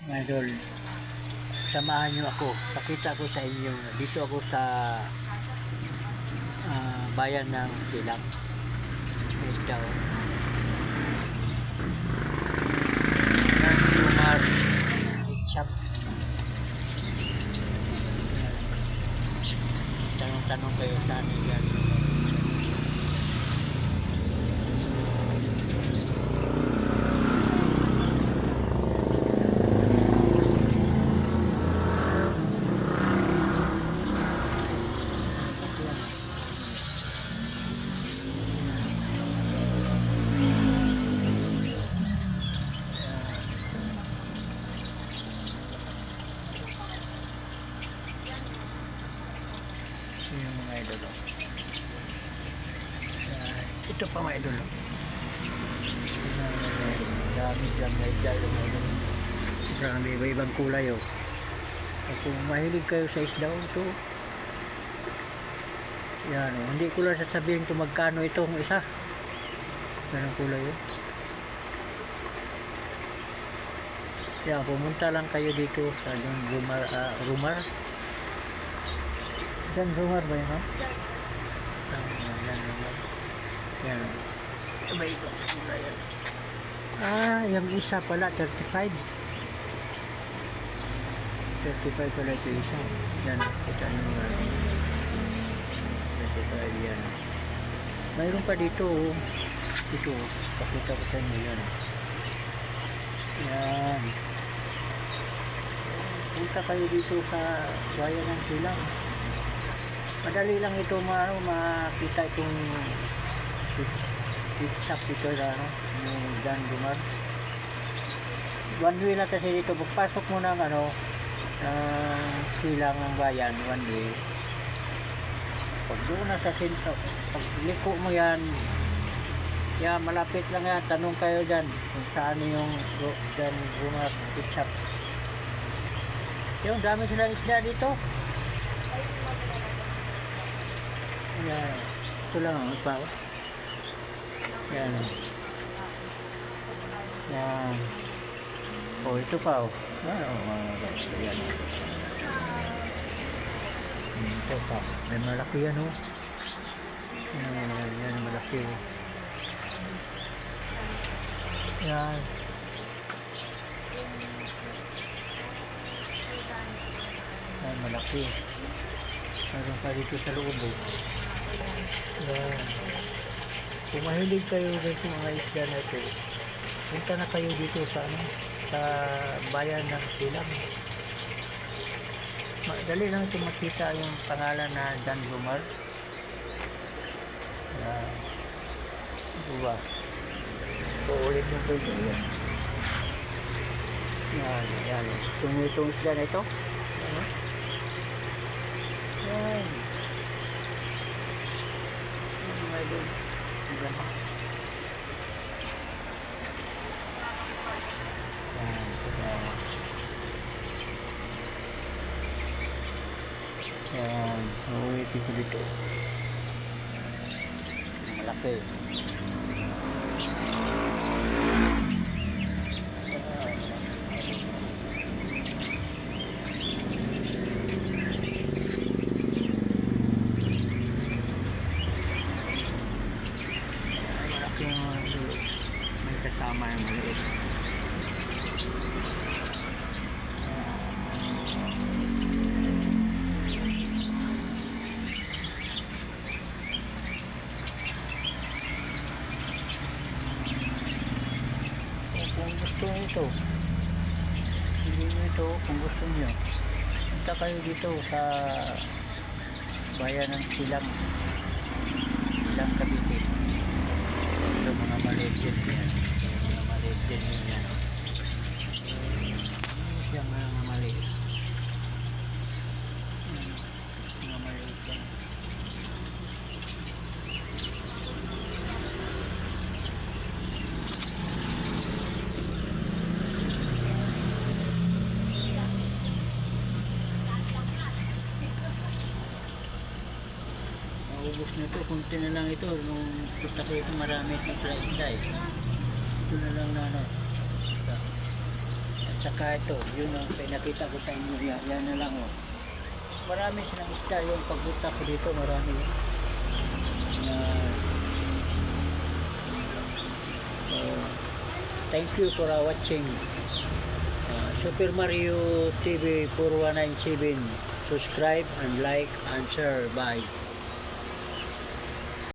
Mga idol, samahan nyo ako. Pakita ko sa inyo. Dito ako sa bayan ng Silang. Ito. Lumar shop. Tanong-tanong kayo saan yan. Yung mga idol. Ito pa mga idol. Dami dyan mga idol. Marami iba-ibang kulay oh. Kung mahilig kayo sa isda ito, yan oh. Hindi ko lang sasabihin kung magkano itong isa. Ganang kulay oh. Yan, pumunta lang kayo dito sa Rumar. Diyan, Rumar ba yun, ha? Yan. Iba ito. Yung isa pala, 35. 35 pala ito isa. Yan, kita nyo nga. 35 yan. Mayroon pa dito, oh. Dito, pakita ko sa inyo yan. Yan. Punta kayo dito sa bayan ng Silang. Madali lang ito makita itong pit shop dito na yung Dan Dumar. One way lang kasi dito. Pagpasok mo ng Silang ng bayan, one way. Pag doon na sa sentro, pag liko mo yan, malapit lang yan. Tanong kayo dyan kung saan yung Dan Dumar pit shop. Yung dami silang isda dito. Yan. Ito lang ang pa. Yan. Yan. Oh, ito pa oh. Yan. Ito pa. May malaki yan oh. Yan malaki. Yan. Yan malaki. Meron pa dito sa loob oh. Yan. Kung mahilig kayo dito mga isda na ito, punta na kayo dito sa bayan ng Silang. Madali lang ito makita yung pangalan na Dan Dumar. Yan. Diba? Uulit mo ito. Yan. Yan. Itong isda na ito. Yan. Idol. Yan, uwitin ko dito. Malaki. May kasama yung maliit. Kung gusto nyo ito, hindi nyo ito kung gusto nyo. Punta kayo dito sa bayan ng Silang Cavite. Ito mga maliit yan. Mga maliit yan yan. Siya mga maliit. Mga maliit yan. Ubus na ito, kunti na lang ito. Nung punta ko ito, marami itong isda eh. Ito na lang na ito. Saka ito, yun ang pinakita ko sa inyo yan. Yan na lang oh. Marami silang isda yung pagbuta ko dito, marami. Yan. So, thank you for watching. Super Mario TV 4197. Subscribe and like and share. Bye.